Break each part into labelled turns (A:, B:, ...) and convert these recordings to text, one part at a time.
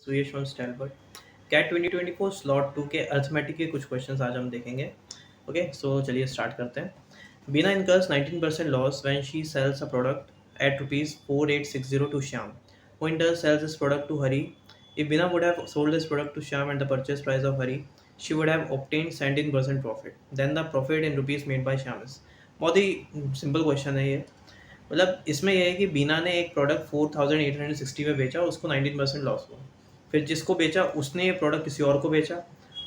A: सुयश from स्टैलबर्ड। CAT 2024 slot 2 के arithmetic के कुछ क्वेश्चंस आज हम देखेंगे। ओके, सो चलिए स्टार्ट करते हैं। बीना incurs 19% loss when she sells a product at rupees 4860 to Shyam, who in turn sells this product to Hari. If Bina would have sold this product to Shyam at the purchase price of Hari, she would have obtained 17% profit. Then the profit in rupees made by Shyam is। बहुत ही simple question है ये। मतलब इसमें यह है कि बीना ने एक प्रोडक्ट 4860 में बेचा, उसको 19% लॉस हुआ। फिर जिसको बेचा उसने ये प्रोडक्ट किसी और को बेचा,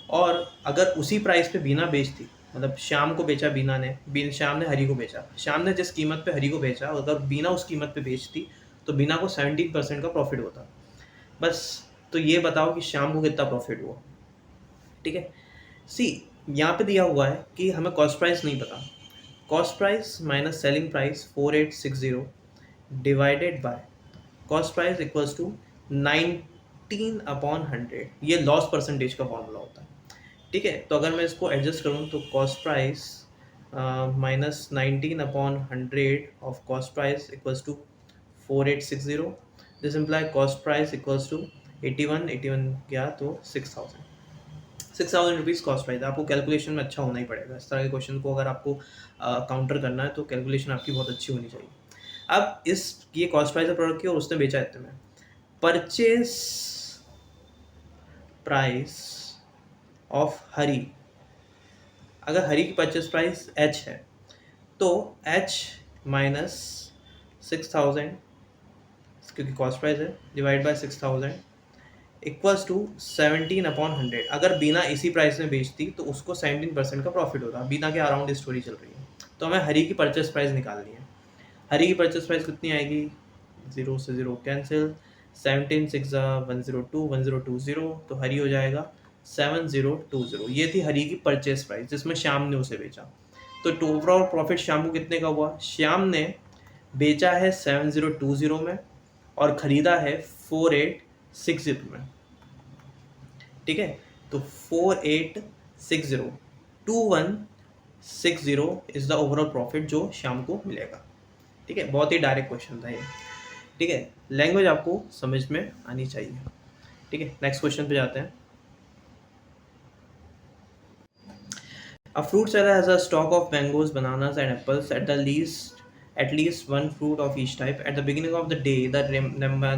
A: और अगर उसी प्राइस पे बीना बेचती, मतलब श्याम को बेचा बीना ने, श्याम ने हरी को बेचा, श्याम ने जिस कीमत पे हरी को बेचा, अगर बीना उस कीमत पे बेचती तो बीना को 17% का प्रॉफिट होता। बस तो ये बताओ कि श्याम को कितना प्रॉफिट हुआ। ठीक है, सी यहाँ पे दिया हुआ है कि हमें कॉस्ट प्राइस नहीं पता। Cost price minus selling price 4860 divided by cost price equals to 19/100। ये लॉस परसेंटेज का फॉर्मूला होता है। ठीक है, तो अगर मैं इसको एडजस्ट करूँ तो cost price minus 19/100 of cost price equals to 4860। This imply cost price equals to 81 गया तो 6000 रुपीज़ कॉस्ट प्राइस। आपको कैलकुलेशन में अच्छा होना ही पड़ेगा। इस तरह के क्वेश्चन को अगर आपको काउंटर करना है तो कैलकुलेशन आपकी बहुत अच्छी होनी चाहिए। अब ये कॉस्ट प्राइस है प्रोडक्ट की और उसने बेचा इतने में। परचेज प्राइस ऑफ हरी, अगर हरी की परचेज प्राइस h है तो h माइनस 6000, क्योंकि कॉस्ट प्राइस है, डिवाइड बाय 6000 इक्वल्स टू 17/100। अगर बीना इसी प्राइस में बेचती तो उसको 17% का प्रॉफिट होता। बीना के अराउंड स्टोरी चल रही है, तो हमें हरी की परचेस प्राइस निकालनी है। हरी की परचेस प्राइस कितनी आएगी? 0 से 0 कैंसिल, 17 6 102 1020, तो हरी हो जाएगा 7020। ये थी हरी की परचेस प्राइस जिसमें श्याम ने उसे बेचा। तो ओवरऑल प्रॉफिट श्याम को कितने का हुआ? श्याम ने बेचा है 7020 में और ख़रीदा है 4860 में। ठीक है, तो 4860 2160 इज द ओवरऑल प्रॉफिट जो श्याम को मिलेगा। ठीक है, बहुत ही डायरेक्ट क्वेश्चन था ये। ठीक है, लैंग्वेज आपको समझ में आनी चाहिए। ठीक है, नेक्स्ट क्वेश्चन पे जाते हैं। A fruit seller has a stock of mangoes, bananas and apples at least one fruit of each type. At the beginning of the day, the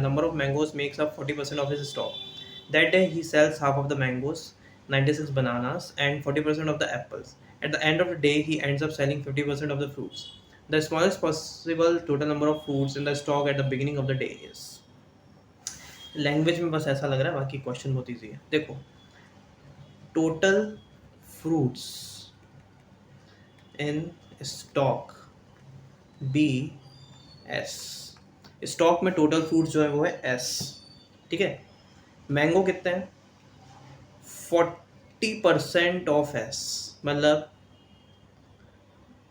A: number of mangoes makes up 40% of his stock. That day, he sells half of the mangoes, 96 bananas, and 40% of the apples. At the end of the day, he ends up selling 50% of the fruits. The smallest possible total number of fruits in the stock at the beginning of the day is। Language में बस ऐसा लग रहा है, बाकी question बहुत easy है। देखो, total fruits in stock BS। Stock में टोटल फ्रूट जो है वो है S। ठीक है, मैंगो कितने हैं? 40% ऑफ S, मतलब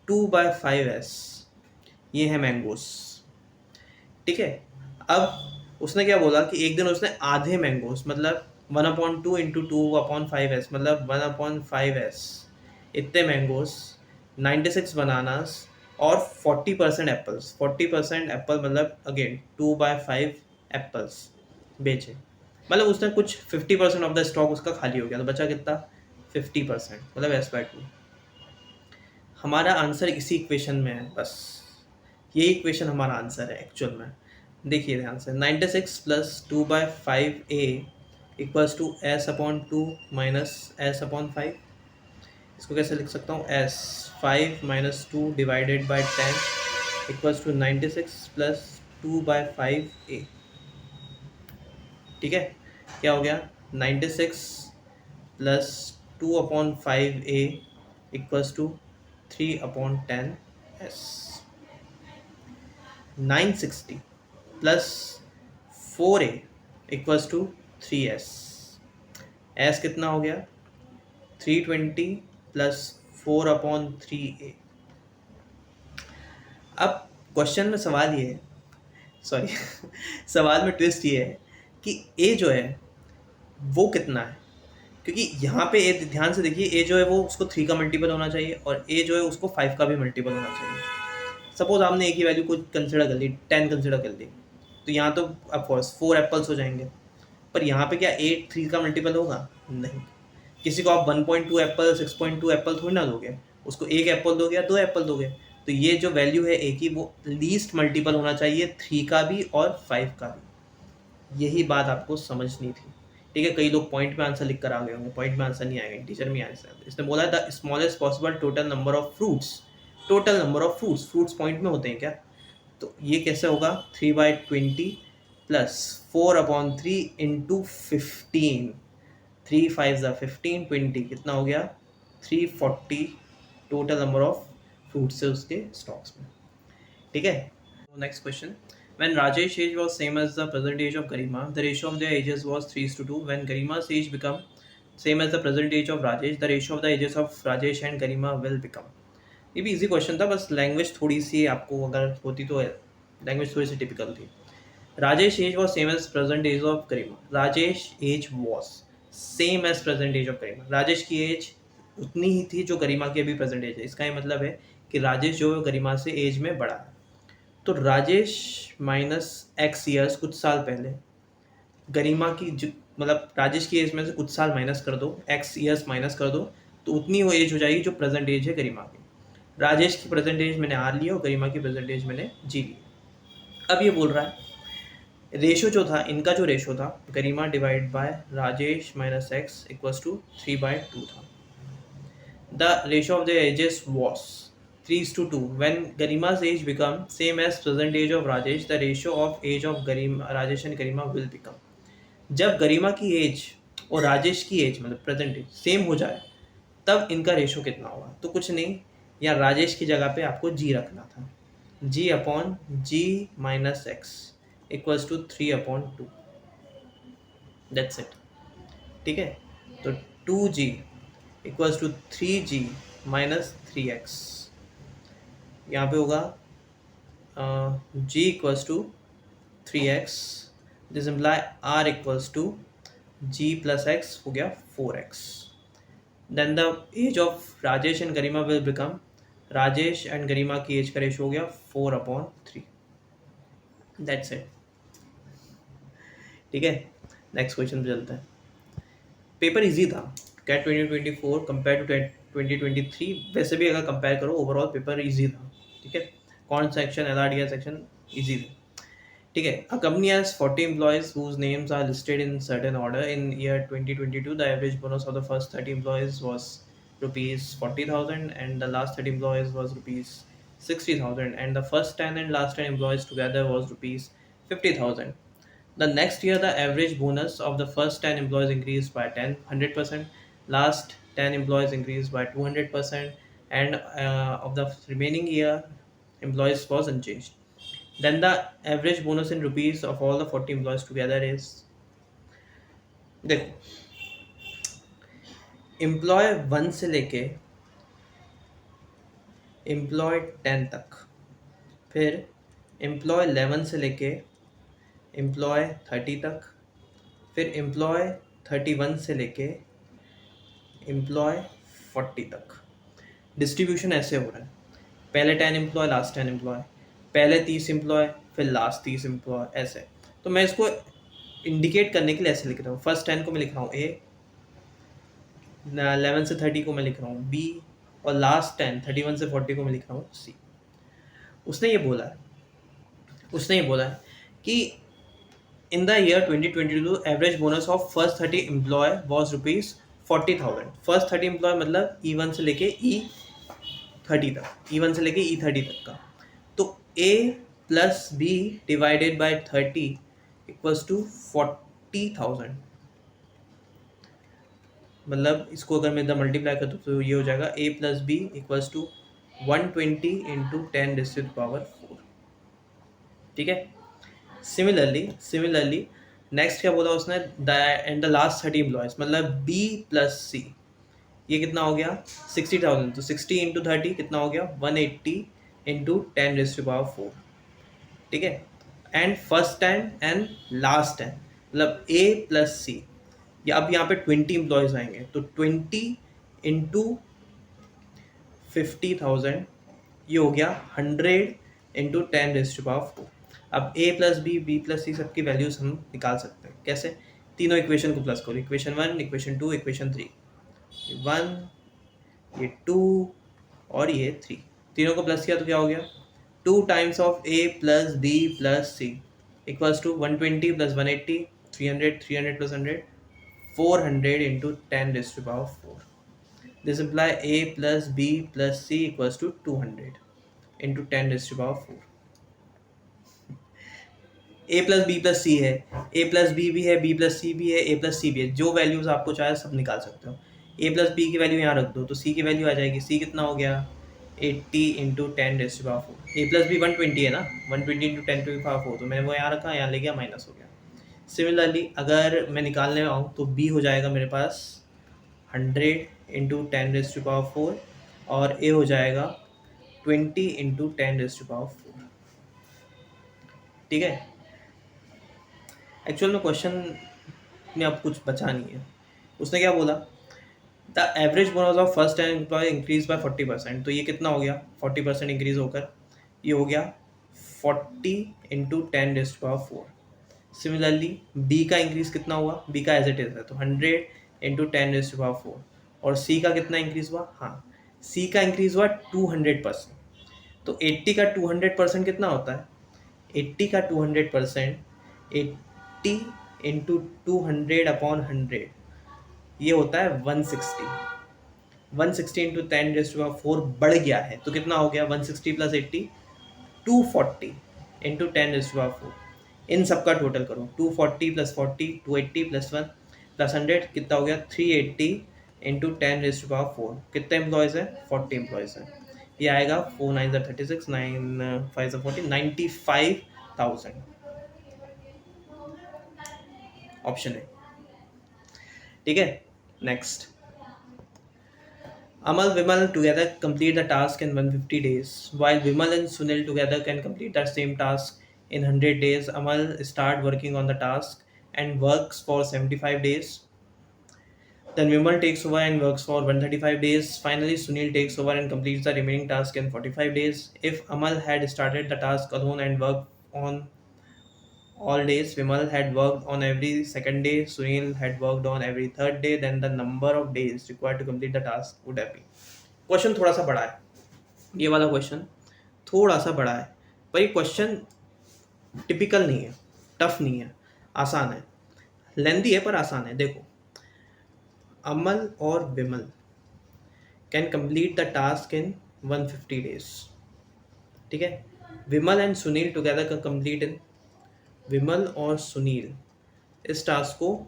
A: 2/5S ये है मैंगोस। ठीक है, अब उसने क्या बोला कि एक दिन उसने आधे मैंगोस, मतलब 1/2 इंटू 2/5S, मतलब 1/5S इतने मैंगोस, 96 बनानास और 40% एप्पल्स। 40% एप्पल मतलब अगेन 2/5 एप्पल्स बेचे। मतलब उसने कुछ 50% ऑफ द स्टॉक उसका खाली हो गया, तो बचा कितना? 50%, मतलब S/2। हमारा आंसर इसी इक्वेशन में है, बस ये इक्वेशन हमारा आंसर है एक्चुअल में। देखिए ध्यान से, 96 plus 2/5A equals to S/2 minus S/5। इसको कैसे लिख सकता हूँ? S5 minus 2 divided by 10 equals to 96 plus 2/5A। ठीक है, क्या हो गया? 96 plus 2/5A equals to 3/10S। 960 plus 4A equals to 3S। S कितना हो गया? 320 प्लस 4/3A। अब क्वेश्चन में सवाल ये है, सॉरी सवाल में ट्विस्ट ये है कि A जो है वो कितना है, क्योंकि यहाँ पे A ध्यान से देखिए, A जो है वो उसको 3 का मल्टीपल होना चाहिए और A जो है उसको 5 का भी मल्टीपल होना चाहिए। सपोज आपने A की वैल्यू को कंसिडर कर ली, 10 कंसिडर कर ली, तो यहाँ तो ऑफकोर्स 4 एप्पल्स हो जाएंगे, पर यहाँ पे क्या 8 3 का मल्टीपल होगा? नहीं। किसी को आप 1.2 एप्पल 6.2 एप्पल थोड़ी ना दोगे, उसको एक एप्पल दोगे या 2 एप्पल दोगे। तो ये जो वैल्यू है ए की वो लीस्ट मल्टीपल होना चाहिए 3 का भी और 5 का भी। यही बात आपको समझनी थी। ठीक है, कई लोग पॉइंट में आंसर लिख कर आ गए होंगे, पॉइंट में आंसर नहीं आएगा, टीचर में आंसर। इसने बोला the smallest possible total number of fruits. Total number of fruits, fruits point में होते हैं क्या? तो ये कैसे होगा? 3/20 प्लस 4/3 इंटू 15, 3 5 15, 20 कितना हो गया? 340 टोटल नंबर ऑफ फ्रूट्स है उसके स्टॉक्स में। ठीक है, next question. When Rajesh age was same as the present age of Garima, the ratio of their ages was 3:2. When Garima's age become same as the present age of Rajesh, the ratio of the ages of Rajesh and Garima will become. ये भी easy question था, बस language थोड़ी सी आपको अगर होती तो language थोड़ी सी टिपिकल थी। Rajesh age was same age present age of Garima. Rajesh age was same age present age of Garima. Rajesh की एज उतनी ही थी जो गरिमा की अभी प्रेजेंट एज है। इसका ये मतलब है कि राजेश जो है गरिमा से एज में बड़ा है। तो राजेश माइनस एक्स ईयर्स कुछ साल पहले, गरिमा की मतलब राजेश की एज में से कुछ साल माइनस कर दो, एक्स ईयर्स माइनस कर दो, तो उतनी वो एज हो जाएगी जो प्रेजेंट एज है गरिमा की। राजेश की प्रेजेंट एज मैंने आर लिया और गरिमा की प्रेजेंट एज मैंने जी ली। अब ये बोल रहा है रेशो जो था, इनका जो रेशो था Garima divide by Rajesh minus x equals to 3/2 था। The ratio of the ages was 3:2. When Garima's age become same as present age of Rajesh, the ratio of age of Rajesh and Garima will become. जब गरिमा की as और राजेश की as मतलब present as same हो जाए तब इनका ratio कितना होगा? तो कुछ नहीं, या राजेश की जगह पे आपको जी रखना था, G upon G minus x equals to 3/2। That's it. ठीक है, तो 2g equals to 3g minus 3x। यहाँ पे होगा g equals to 3x, this imply r equals to g plus x हो गया 4x। Then the age of Rajesh and Garima will become, Rajesh and Garima की age का रेशो हो गया 4/3। That's it. ठीक है, नेक्स्ट क्वेश्चन पे चलते हैं। पेपर इजी था कैट 2024 कंपेयर टू 2023। वैसे भी अगर कंपेयर करो ओवरऑल पेपर इजी था। ठीक है, कौन सेक्शन LRDR सेक्शन इजी था। ठीक है, a company has 40 employees whose names are listed in certain order. In year 2022, the average bonus of the first 30 employees was rupees 40,000 and the last 30 employees was rupees 60,000 and the first 10 and last 10 employees together was rupees 50,000. The next year, the average bonus of the first 10 employees increased by 100%, last 10 employees increased by 200%, and of the remaining year, employees was unchanged. Then the average bonus in rupees of all the 40 employees together is, देखो, employ 1 से लेके employ 10 तक, फिर employ 11 से लेके employ 30 तक, फिर employ 31 से लेके एम्प्लॉय 40 तक। डिस्ट्रीब्यूशन ऐसे हो रहा है, पहले 10 एम्प्लॉय लास्ट 10 एम्प्लॉय, पहले 30 एम्प्लॉय फिर लास्ट 30 एम्प्लॉय, ऐसे। तो मैं इसको इंडिकेट करने के लिए ऐसे लिख रहा हूँ, फर्स्ट 10 को मैं लिख रहा हूँ ए, 11 से 30 को मैं लिख रहा हूँ बी, और लास्ट 10 31 से 40 को मैं लिख रहा हूँ सी। उसने ये बोला है कि in the year 2022 average bonus of first 30 employee was rupees 40,000। first 30 employee मतलब E1 से लेके E30 तक, E1 से लेके E30 तक का। तो A plus B divided by 30 equals to 40,000। मतलब इसको अगर मैं इधर मल्टीप्लाई कर दूँ तो ये हो जाएगा A plus B equals to 120 into 10⁻⁴। ठीक है, सिमिलरली नेक्स्ट क्या बोला उसने, एंड द लास्ट 30 एम्प्लॉयज मतलब B प्लस C, ये कितना हो गया 60,000। तो 60 इंटू 30 कितना हो गया 180 इंटू 10⁻⁴। ठीक है, एंड फर्स्ट 10 एंड लास्ट 10 मतलब A प्लस C, या अब यहाँ पे 20 एम्प्लॉयज आएंगे तो 20 इंटू 50,000, ये हो गया 100 इंटू 10⁻⁴। अब A plus B B plus C सबकी वैल्यूज हम निकाल सकते हैं। कैसे? तीनों इक्वेशन को प्लस करो, इक्वेशन 1, इक्वेशन 2, इक्वेशन 3, 1, ये 2 और ये 3, तीनों को प्लस किया तो क्या हो गया, 2 times of a plus b plus c equals to 120 plus 180, 300, 300 plus 100, 400 into 10 raise to power 4. This imply a plus b plus c equals to 200 into 10 raise to power 4. A plus B plus C है, A plus B भी है, B plus सी भी है, A plus सी भी है, जो values आपको चाहे सब निकाल सकते हो. ए प्लस बी की वैल्यू यहाँ रख दो तो सी की वैल्यू आ जाएगी, सी कितना हो गया 80 into 10 raise to power 4. A plus B 120 है ना, 120 इंटू 10 टू पावर 4, तो मैंने वो यहाँ रखा, यहाँ ले गया, माइनस हो गया. सिमिलरली अगर मैं निकालने आऊँ तो बी हो जाएगा मेरे पास 100 इंटू 10 रेज़ टू पावर 4 और ए हो जाएगा 20 इंटू 10 रेज़ टू पावर 4. ठीक है. एक्चुअल में क्वेश्चन में अब कुछ बचा नहीं है. उसने क्या बोला, the average bonus of first time employ increase by 40%. तो ये कितना हो गया, 40% इंक्रीज होकर ये हो गया 40 into 10 raise to power 4. Similarly B का इंक्रीज कितना हुआ, बी का एज इट इज है तो 100 इंटू 10 रेज़ टू पावर 4. और सी का कितना इंक्रीज हुआ, हाँ सी का इंक्रीज हुआ 200%. तो 80 का 200% कितना होता है, 80 का 200%, 80 इंटू 200 अपॉन 100 ये होता है 160. 160 इंटू 10 रेज़ टू पावर 4 बढ़ गया है तो कितना हो गया, 160 plus 80 240 into 10 raise to power 4. इन सब का टोटल करो, 240 प्लस 40, 280 प्लस 1 प्लस 100 कितना हो गया, 380 इंटू 10 रेज़ टू पावर 4. कितने एम्प्लॉयज़ है, 40 एम्प्लॉयज़ है. ये आएगा 4 9 36, 9 5 40, 95,000. ऑप्शन है. ठीक है. Next, Amal Vimal together complete the task in 150 days, while Vimal and Sunil together can complete that same task in 100 days. Amal start working on the task and works for 75 days. Then Vimal takes over and works for 135 days. Finally, Sunil takes over and completes the remaining task in 45 days. If Amal had started the task alone and worked on all days, Vimal had worked on every second day, Sunil had worked on every third day, then the number of days required to complete the task would have been. Question थोड़ा सा बड़ा है, ये वाला question थोड़ा सा बड़ा है, पर ये क्वेश्चन टिपिकल नहीं है, टफ नहीं है, आसान है. लेंदी है पर आसान है. देखो, अमल और Vimal can complete the task in 150 days. ठीक है. Vimal and Sunil together can complete in, Vimal और सुनील इस टास्क को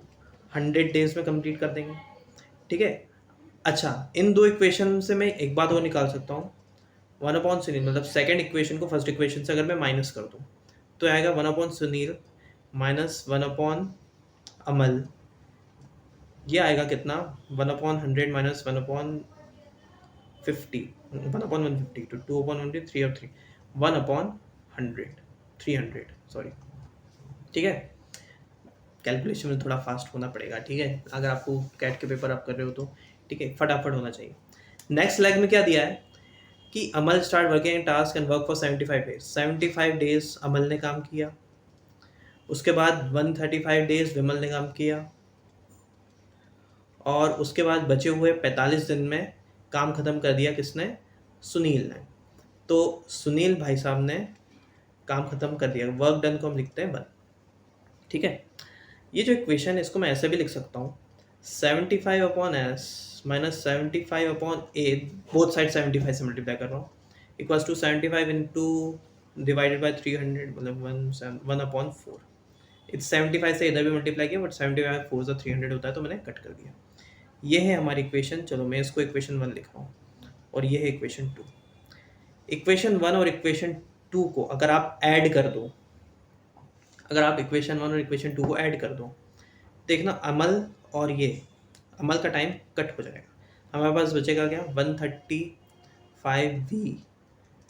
A: 100 डेज में कंप्लीट कर देंगे. ठीक है. अच्छा, इन दो इक्वेशन से मैं एक बात और निकाल सकता हूँ, 1 अपॉन सुनील, मतलब सेकंड इक्वेशन को फर्स्ट इक्वेशन से अगर मैं माइनस कर दूँ तो आएगा 1 अपॉन सुनील माइनस 1 अपॉन अमल. ये आएगा कितना, 1 अपॉन 100 माइनस 1 अपॉन 50, 1 अपॉन 150 तो 2 अपॉन 150, 3 और 3, 1 अपॉन 100, 300 सॉरी. ठीक है. कैलकुलेशन में थोड़ा फास्ट होना पड़ेगा. ठीक है, अगर आपको कैट के पेपर आप कर रहे हो तो ठीक है, फटाफट होना चाहिए. नेक्स्ट लेग में क्या दिया है कि Amal start working task and work for 75 days. 75 days Amal ने काम किया, उसके बाद 135 डेज विमल ने काम किया, और उसके बाद बचे हुए 45 दिन में काम ख़त्म कर दिया किसने, सुनील ने. तो सुनील भाई साहब ने काम ख़त्म कर दिया. वर्क डन को हम लिखते हैं 1. ठीक है. ये जो इक्वेशन है इसको मैं ऐसे भी लिख सकता हूँ, 75 upon S minus 75 upon A, both side 75 से मल्टीप्लाई कर रहा हूँ, equals to 75 into divided by 300, मतलब 1 अपॉन 4. इस 75 से इधर भी मल्टीप्लाई किया बट 75 4 से 300 होता है तो मैंने कट कर दिया. ये है हमारी इक्वेशन. चलो मैं इसको इक्वेशन 1 लिख रहा हूँ और ये है इक्वेशन 2. इक्वेशन 1 और इक्वेशन 2 को अगर आप ऐड कर दो, अगर आप इक्वेशन 1 और इक्वेशन 2 को ऐड कर दो, देखना अमल और ये अमल का टाइम कट हो जाएगा. हमारे पास बचेगा क्या, 135v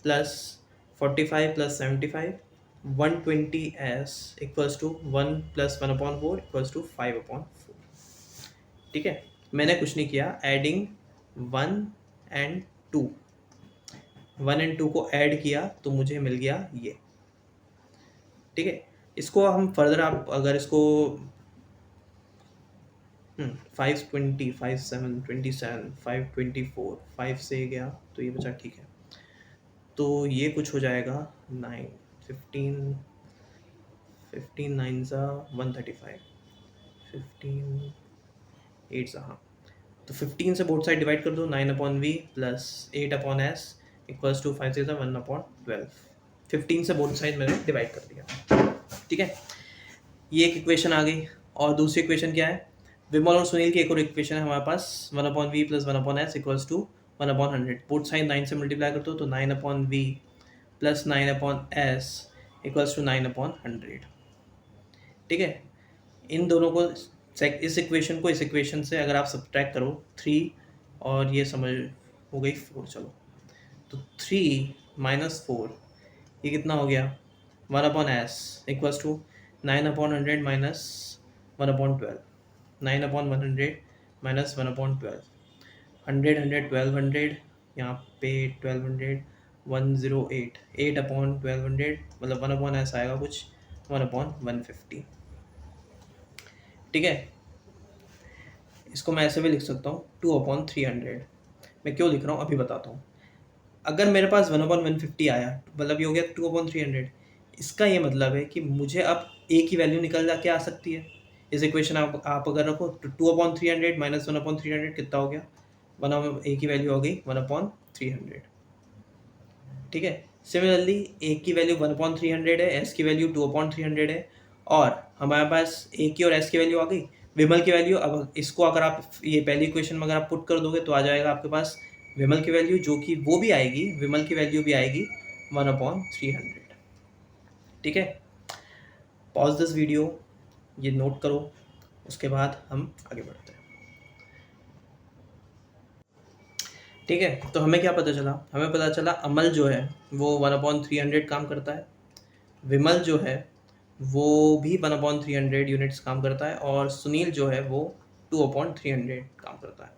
A: plus 45 plus 75, 120s equals to 1 plus 1 upon 4 equals to 5 upon 4. ठीक है. मैंने कुछ नहीं किया, एडिंग 1 एंड 2, 1 एंड 2 को ऐड किया तो मुझे मिल गया ये. ठीक है. इसको हम फर्दर, आप अगर इसको 520, 57, 27, 524, 5 से गया तो ये बचा, ठीक है। तो ये कुछ हो जाएगा 9, 15, 15 9 ज़ा 135, 15 8 ज़ा, हाँ। तो 15 से बोथ साइड डिवाइड कर दो, 9/v plus 8/s equals to 5 से 1/12। 15 से बोथ साइड मैंने डिवाइड कर दिया, ठीक है। ये एक इक्वेशन आ गई। और दूसरी इक्वेशन क्या है, विमल और सुनील की एक और इक्वेशन है हमारे पास, 1/v plus 1/s equals to 1/100। Both side 9 से मल्टीप्लाई कर दो तो 9/v plus 9/s equals to 9/100, ठीक है। इन दोनों को, इस इक्वेशन को इस इक्वेशन से अगर आप सब्ट्रैक्ट करो 3 और ये समझ हो गई 4, चलो तो 3 माइनस 4 ये कितना हो गया, 1/s equals to 9/100 minus 1/12, 9/100 minus 1/12, 100 100 1200, यहाँ पे 1200, 108, 8/1200 मतलब 1/s आएगा कुछ 1/150, ठीक है। इसको मैं ऐसे भी लिख सकता हूँ 2/300। मैं क्यों लिख रहा हूँ अभी बताता हूँ। अगर मेरे पास 1/150 आया मतलब ये हो गया 2/300, इसका ये मतलब है कि मुझे अब ए की वैल्यू निकल जा के आ सकती है। इस इक्वेशन आप अगर रखो तो 2/300 माइनस 1/300 कितना हो गया, ए की वैल्यू हो गई 1/300, ठीक है। सिमिलरली ए की वैल्यू 1/300 है, एस की वैल्यू 2/300 है, और हमारे पास ए की और एस की वैल्यू आ गई। विमल की वैल्यू, अब इसको अगर आप ये पहली इक्वेशन में अगर आप पुट कर दोगे तो आ जाएगा आपके पास विमल की वैल्यू, जो कि वो भी आएगी, विमल की वैल्यू भी आएगी 1/300, ठीक है। पॉज दिस वीडियो, ये नोट करो, उसके बाद हम आगे बढ़ते हैं, ठीक है। तो हमें क्या पता चला, हमें पता चला अमल जो है वो 1/300 काम करता है, विमल जो है वो भी 1/300 यूनिट्स काम करता है, और सुनील जो है वो 2/300 काम करता है।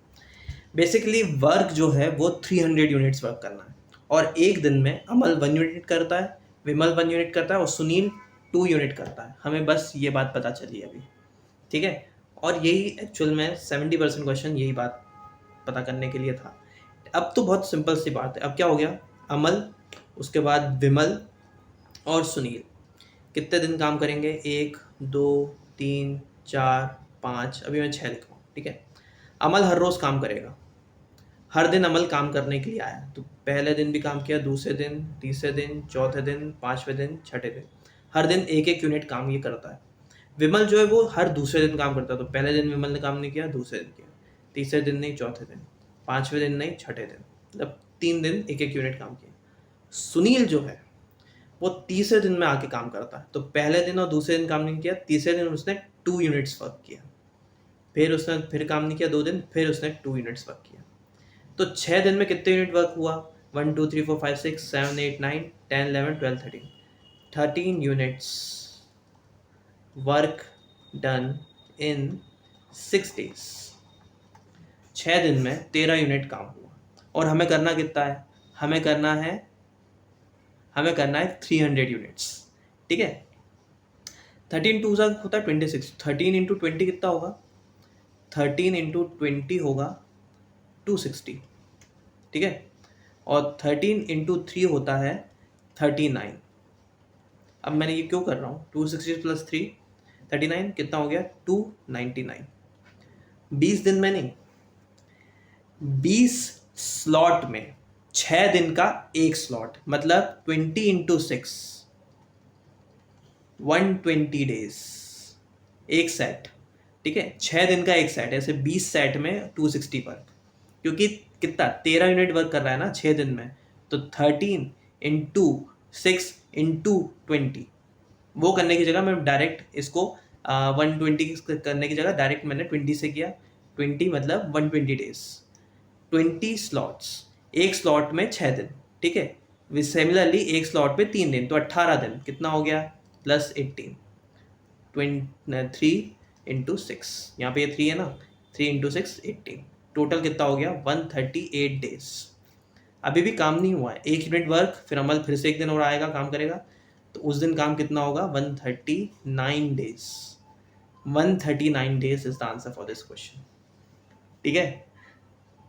A: बेसिकली वर्क जो है वो 300 यूनिट्स वर्क करना है, और एक दिन में अमल 1 यूनिट करता है, विमल 1 यूनिट करता है, और सुनील 2 यूनिट करता है। हमें बस ये बात पता चली अभी, ठीक है। और यही एक्चुअल में 70% क्वेश्चन यही बात पता करने के लिए था। अब तो बहुत सिंपल सी बात है। अब क्या हो गया, अमल, उसके बाद विमल और सुनील कितने दिन काम करेंगे, 1 2 3 4 5, अभी मैं 6 लिख रहा हूँ, ठीक है। अमल हर रोज़ काम करेगा, हर दिन अमल काम करने के लिए आया, तो पहले दिन भी काम किया, दूसरे दिन, तीसरे दिन, चौथे दिन, 5वें दिन, छठे दिन, हर दिन एक एक यूनिट काम ये करता है। विमल जो है वो हर दूसरे दिन काम करता है, तो पहले दिन विमल ने काम नहीं किया, दूसरे दिन किया, तीसरे दिन नहीं, चौथे दिन, 5वें दिन नहीं, छठे दिन, मतलब 3 दिन एक एक यूनिट काम किया। सुनील जो है वो तीसरे दिन में आके काम करता है, तो पहले दिन और दूसरे दिन काम नहीं किया, तीसरे दिन उसने 2 यूनिट्स वर्क किया, फिर उसने फिर काम नहीं किया 2 दिन, फिर उसने 2 यूनिट्स वर्क किया। तो 6 दिन में कितने यूनिट वर्क हुआ, 1 2 3 4 5 6 7 8 9 10 11 12 13, 13 units work done in 6 days. 6 दिन में 13 यूनिट काम हुआ, और हमें करना कितना है, हमें करना है 300 यूनिट्स, ठीक है। 13 2 होता है 26, 13 इंटू 20 कितना होगा, 13 इंटू 20 होगा 260, ठीक है। और 13 इंटू 3 होता है 39। अब मैंने ये क्यों कर रहा हूँ, 260 प्लस 3 39 कितना हो गया, 299। 20 दिन में नहीं, 20 स्लॉट में 6 दिन का एक स्लॉट, मतलब 20 इंटू 6, 120 डेज एक सेट, ठीक है। 6 दिन का एक सेट, ऐसे 20 सेट में 260 वर्क, क्योंकि कितना 13 यूनिट वर्क कर रहा है ना 6 दिन में, तो 13 इंटू 6 इंटू 20, वो करने की जगह मैं डायरेक्ट इसको 120 करने की जगह डायरेक्ट मैंने 20 से किया, 20 मतलब 120 डेज, 20 स्लॉट्स, एक स्लॉट में 6 दिन, ठीक है। सिमिलरली एक स्लॉट पे 3 दिन, तो 18 दिन कितना हो गया, प्लस 18, 3 इंटू 6, यहाँ पे ये 3 है ना, 3 इंटू 6 18, टोटल कितना हो गया 138 डेज। अभी भी काम नहीं हुआ है, 1 यूनिट वर्क, फिर अमल फिर से एक दिन और आएगा काम करेगा, तो उस दिन काम कितना होगा 139 days, 139 days is the answer for this question. ठीक है,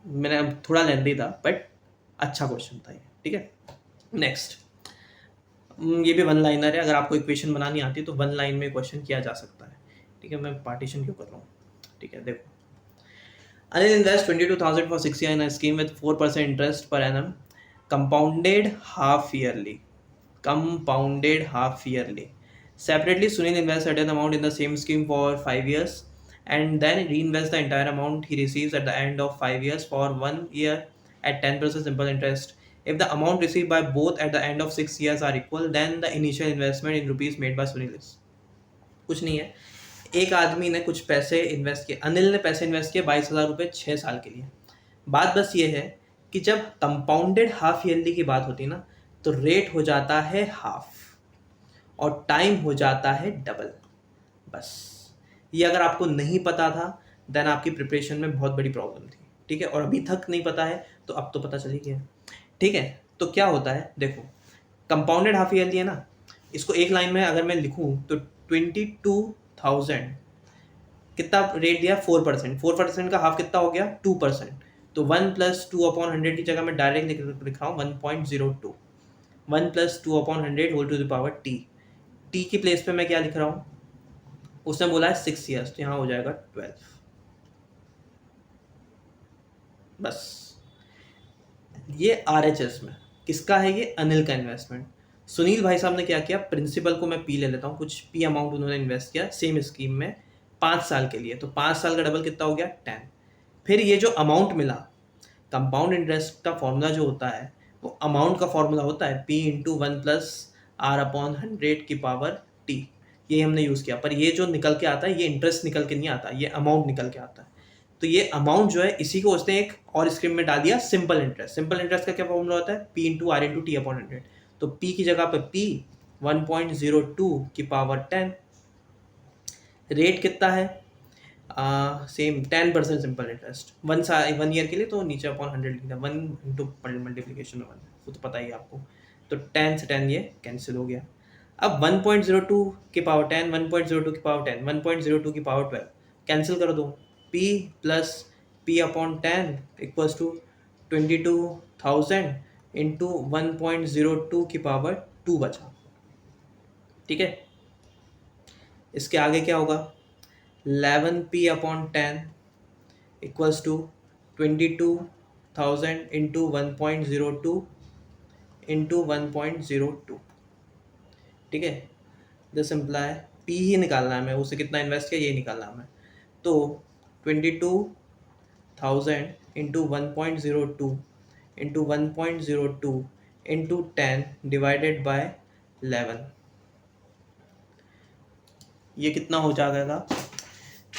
A: मैंने थोड़ा लेंदी था बट अच्छा क्वेश्चन था ये। ठीक है, नेक्स्ट। ये भी वन लाइनर है, अगर आपको इक्वेशन बनानी आती है तो वन लाइन में क्वेश्चन किया जा सकता है। ठीक है, मैं पार्टीशन क्यों कर रहा हूँ। ठीक है, देखो, Anil invest 22,000 for 6 years in a scheme with 4% interest per annum, compounded half yearly. Compounded half yearly. Separately, Sunil invests certain amount in the same scheme for 5 years and then reinvests the entire amount he receives at the end of 5 years for 1 year at 10% simple interest. If the amount received by both at the end of 6 years are equal, then the initial investment in rupees made by Sunil is कुछ नहीं है। एक आदमी ने कुछ पैसे invest किए, अनिल ने पैसे इन्वेस्ट किए 22,000 रुपये 6 साल के लिए। बात बस ये है कि जब कंपाउंडेड हाफ ईयरली की बात होती है ना, तो रेट हो जाता है हाफ और टाइम हो जाता है डबल। बस ये अगर आपको नहीं पता था देन आपकी प्रिपरेशन में बहुत बड़ी प्रॉब्लम थी। ठीक है, और अभी तक नहीं पता है तो अब तो पता चली गया। ठीक है, तो क्या होता है, देखो, कंपाउंडेड हाफ ईयरली है ना, इसको एक लाइन में अगर मैं लिखूं तो 22,000 कितना रेट दिया, 4%। 4% का हाफ कितना हो गया, 2%। तो 1+2/100 की जगह मैं डायरेक्ट लिख रहा हूँ 1.02। 1+2/100 whole to the power T की प्लेस पे मैं क्या लिख रहा हूँ, उसने बोला है 6 ईयर्स, तो यहाँ हो जाएगा 12। बस ये RHS में किसका है, ये अनिल का इन्वेस्टमेंट। सुनील भाई साहब ने क्या किया, प्रिंसिपल को मैं पी ले लेता हूँ, कुछ पी अमाउंट उन्होंने इन्वेस्ट किया सेम स्कीम में 5 साल के लिए, तो 5 साल का डबल कितना हो गया, 10। फिर ये जो अमाउंट मिला, कंपाउंड इंटरेस्ट का फॉर्मूला जो होता है वो अमाउंट का फॉर्मूला होता है P × 1+R/100 की पावर टी। ये हमने यूज़ किया, पर ये जो निकल के आता है ये इंटरेस्ट निकल के नहीं आता, ये अमाउंट निकल के आता है। तो ये अमाउंट जो है इसी को उसने एक और स्क्रीम में डाल दिया, सिंपल इंटरेस्ट। सिंपल इंटरेस्ट का क्या फॉर्मूला होता है, P × R/T/100। तो P की जगह पे P 1.02 की पावर 10। रेट कितना है, सेम 10% सिंपल इंटरेस्ट, 1 ईयर के लिए, तो नीचे अपॉन 100 लिखना, 1 × मल्टीप्लीकेशन में 1, वो तो पता ही है आपको। तो 10 से 10 ये कैंसिल हो गया। अब 1.02 की पावर 10, 1.02 की पावर 10, 1.02 की पावर 12 कैंसिल कर दो। P + P/10 equals to 22,000 into 1.02 की पावर 2 बचा। ठीक है, इसके आगे क्या होगा, 11P/10 equals to 22,000 into 1.02 into 1.02। ठीक है, दिस इम्प्लाई P ही निकालना है, मैं उसे कितना इन्वेस्ट किया ये निकालना है मैं। तो 22,000 into 1.02 into 1.02 into 10 divided by 11, ये कितना हो जाएगा,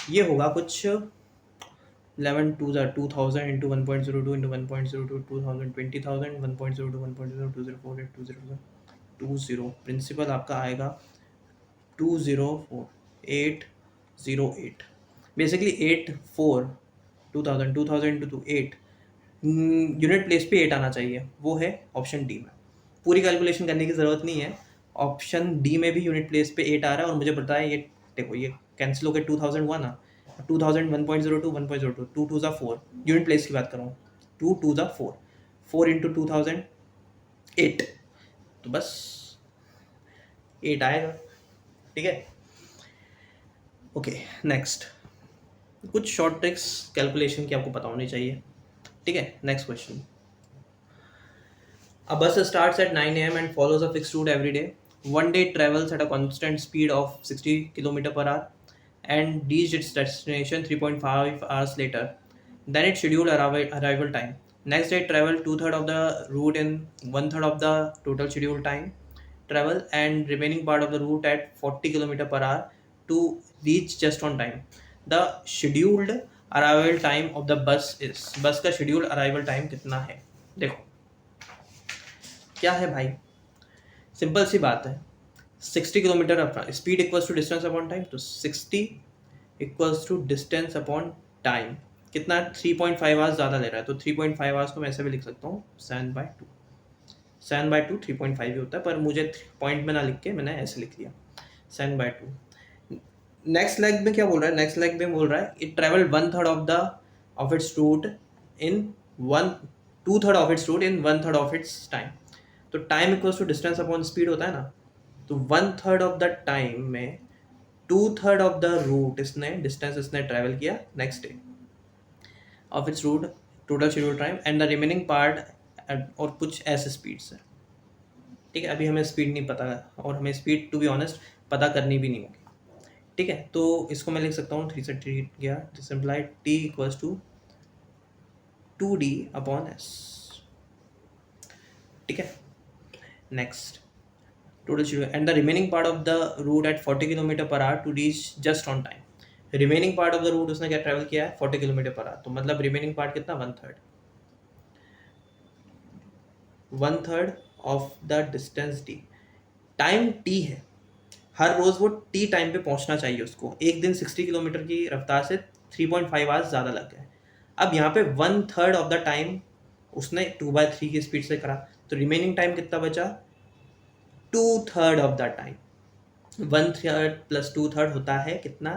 A: ये होगा कुछ 11 2 2000 इंटू 1.02 इंटू 1.02 2000 20,000 1.02 1.02 204 20 प्रिंसिपल आपका आएगा 204,808। बेसिकली 84 2000 इंटू 8 यूनिट प्लेस पे 8 आना चाहिए, वो है ऑप्शन डी में। पूरी कैलकुलेशन करने की ज़रूरत नहीं है, ऑप्शन डी में भी यूनिट प्लेस पे 8 आ रहा है और मुझे पता है, ये देखो ये कैंसिल हो गया, 2001 आ 2000 1.02 1.02 2 2 ज़ा 4, यूनिट प्लेस की बात कर रहा हूँ, 2 2 ज़ा 4 4 इंटू 2000 8, तो बस 8 आएगा। ठीक है, ओके नेक्स्ट। कुछ शॉर्ट ट्रिक्स कैलकुलेशन की आपको पता होनी चाहिए। ठीक है, next question. A bus starts at 9 a.m. and follows a fixed route every day. One day it travels at a constant speed of 60 km/h and reached its destination 3.5 hours later. Then its scheduled arrival time. Next day it traveled 2/3 of the route in 1/3 of the total scheduled time travel and remaining part of the route at 40 km/h to reach just on time. The scheduled arrival time of the bus is, बस का scheduled arrival time कितना है, देखो क्या है भाई, simple सी बात है, 60 किलोमीटर अपना speed equals to distance upon time, तो 60 equals to distance upon time कितना, 3.5 आवर्स ज़्यादा ले रहा है, तो 3.5 आवर्स को मैं ऐसे भी लिख सकता हूँ 7/2। 7/2 3.5 ही होता है, पर मुझे पॉइंट में ना लिख के मैंने ऐसे लिख लिया 7/2। नेक्स्ट लेग में क्या बोल रहा है, नेक्स्ट लेग में बोल रहा है it travel one third of its route in one two third of its route in one third of its time. तो time equals to distance upon speed होता है ना, तो one third of the time में two third of the route इसने distance इसने travel किया next day of its route total schedule time and the remaining part और कुछ ऐसे स्पीड से। ठीक है, अभी हमें स्पीड नहीं पता और हमें स्पीड टू बी ऑनेस्ट पता करनी भी नहीं होगी। ठीक है, तो इसको मैं लिख सकता हूँ 3 से 3 गया, this imply T equals to 2d upon S. ठीक है, next total schedule and the remaining part of the route at 40 kilometre पर hour to reach just on time. Remaining part of the route उसने क्या travel किया है 40 kilometre पर our, तो मतलब रिमेनिंग पार्ट कितना, one third of the distance T. Time T है, हर रोज वो टी टाइम पे पहुंचना चाहिए उसको। एक दिन 60 किलोमीटर की रफ्तार से 3.5 आवर्स ज़्यादा लग गए। अब यहाँ पे one third of the time उसने 2/3 की स्पीड से करा, तो रिमेनिंग टाइम कितना बचा, two third of the time. One third plus two third होता है कितना,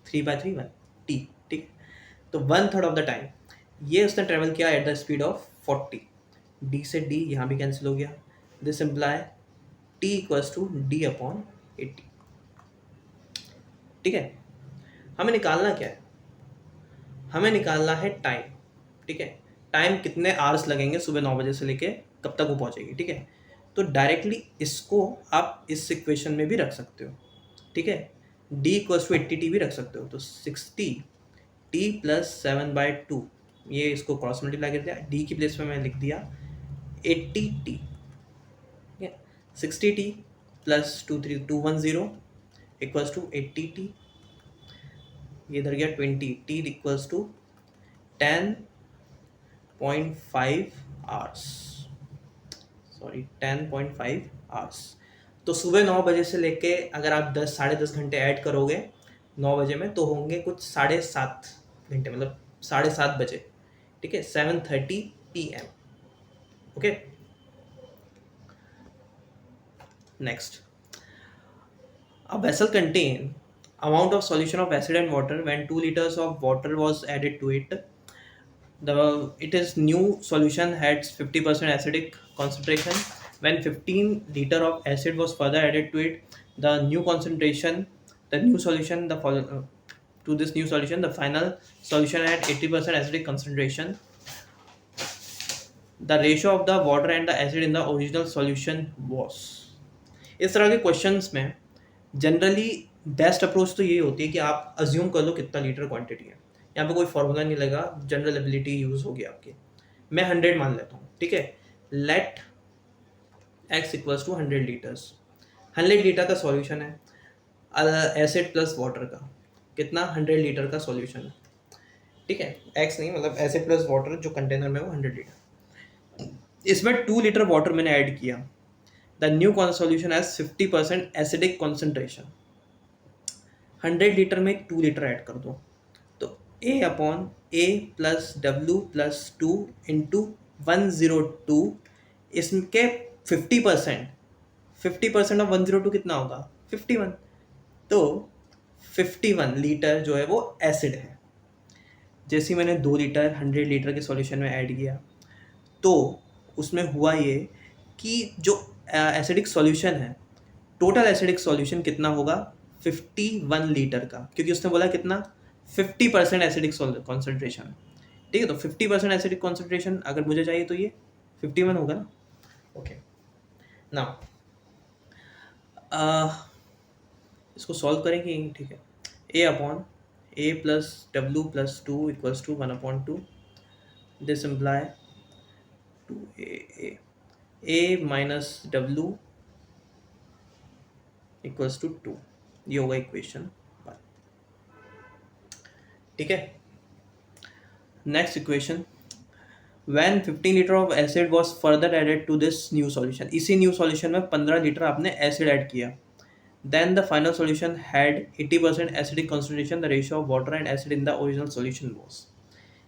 A: 3/3 1 टी। ठीक, तो one third of the time ये उसने ट्रेवल किया at the speed of 40। D से डी यहाँ भी कैंसिल हो गया, this imply T equals to D upon 80। ठीक है, हमें निकालना क्या है, हमें निकालना है टाइम। ठीक है, टाइम कितने आवर्स लगेंगे सुबह 9 बजे से लेके कब तक वो पहुंचेगी। ठीक है, तो डायरेक्टली इसको आप इस इक्वेशन में भी रख सकते हो। ठीक है, d इक्वल्स टू 80t भी रख सकते हो, तो 60t प्लस 7/2, ये इसको क्रॉस मल्टीप्लाई कर दिया, d की प्लेस में मैं लिख दिया 80t। ठीक है, 60t plus 23210 equals to 80t, ये इधर गया 20t equals to 10.5 hours, sorry 10.5 hours. तो सुबह 9 बजे से लेके अगर आप 10 साढ़े 10 घंटे ऐड करोगे 9 बजे में, तो होंगे कुछ 7.5 घंटे, मतलब 7:30 बजे। ठीक है, 7:30 PM। Okay, next, a vessel contain amount of solution of acid and water when 2 liters of water was added to it. It is new solution had 50% acidic concentration. When 15 liter of acid was further added to it, the new concentration, the new solution, to this new solution, the final solution had 80% acidic concentration. The ratio of the water and the acid in the original solution was. इस तरह के questions में generally best approach तो ये होती है कि आप अज्यूम कर लो कितना लीटर क्वांटिटी है। यहाँ पे कोई फॉर्मूला नहीं लगा, जनरल एबिलिटी यूज होगी आपकी। मैं 100 मान लेता हूँ। ठीक है, let x equals to 100 litres. 100 litre का सॉल्यूशन है, एसिड प्लस वाटर का कितना, 100 लीटर का सॉल्यूशन है। ठीक है, x नहीं, मतलब एसिड प्लस वाटर जो कंटेनर में वो 100 लीटर, इसमें 2 लीटर वाटर मैंने ऐड किया। The new solution has 50% acidic concentration. 100 litre में 2 लीटर ऐड कर दो, तो A upon A plus W plus 2 into 102, इसके 50% ऑफ 102 कितना होगा, 51। तो 51 लीटर जो है वो एसिड है। जैसे मैंने 2 लीटर 100 लीटर के सॉल्यूशन में ऐड किया, तो उसमें हुआ ये कि जो एसिडिक सॉल्यूशन है, टोटल एसिडिक सॉल्यूशन कितना होगा, 51 लीटर का, क्योंकि उसने बोला कितना, 50% एसिडिक कॉन्सेंट्रेशन। ठीक है, तो 50% एसिडिक कॉन्सेंट्रेशन अगर मुझे चाहिए तो ये 51 होगा ना। ओके, नाउ इसको सॉल्व करेंगे। ठीक है, A upon A plus W plus 2 equals to 1/2, this imply 2A A minus W equals to 2, ये होगा इक्वेशन 1। ठीक है, next equation, when 15 litre of acid was further added to this new solution, इसी new solution में 15 litre आपने acid add किया, then the final solution had 80% acidic concentration, the ratio of water and acid in the original solution was।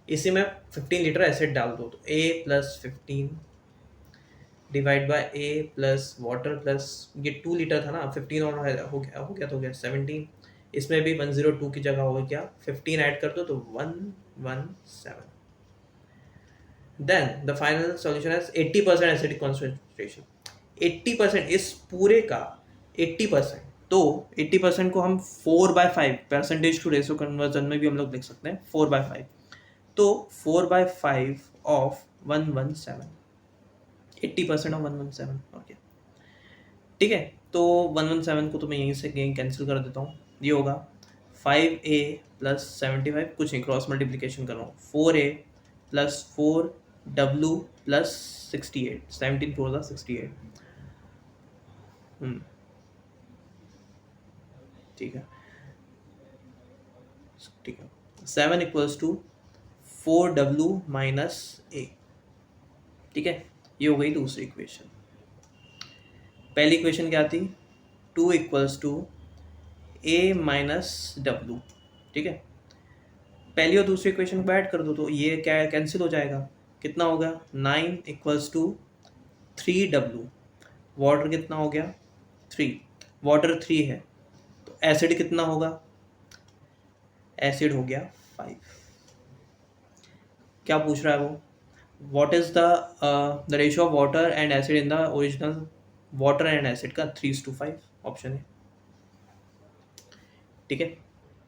A: इसी में 15 litre acid डाल दो, तो A plus 15 divide by A plus water plus, ये 2 litre था ना, 15 और हो गया तो हो गया 17 इसमें भी 102 की जगह होगा क्या, 15 ऐड कर दो तो 117. देन द फाइनल सॉल्यूशन है 80% एसिडिक कॉन्सेंट्रेशन. 80% इस पूरे का 80%. तो 80% को हम 4/5 परसेंटेज टू रेशियो कन्वर्जन में भी हम लोग लिख सकते हैं 4/5. तो 4/5 ऑफ 117, 80% ऑफ 117. ओके ठीक है. तो 117 को तो मैं यहीं से कैंसिल कर देता हूँ. ये होगा 5a प्लस 75, कुछ नहीं, क्रॉस मल्टीप्लीकेशन कर रहा हूँ. 4a प्लस 4w प्लस 68, 17 4 था 68. ठीक है ठीक है. 7 equals to 4w minus a. ठीक है, ये हो गई दूसरी इक्वेशन. पहली इक्वेशन क्या थी, 2 equals to a minus w. ठीक है, पहली और दूसरी इक्वेशन को ऐड कर दो तो ये क्या कैंसिल हो जाएगा. कितना होगा, 9 इक्वल्स टू 3w. वाटर कितना हो गया, 3. वाटर 3 है तो एसिड कितना होगा, एसिड हो गया 5. क्या पूछ रहा है वो, what is the ratio of water and acid in the original. Water and acid का 3:5 ऑप्शन है. ठीक है.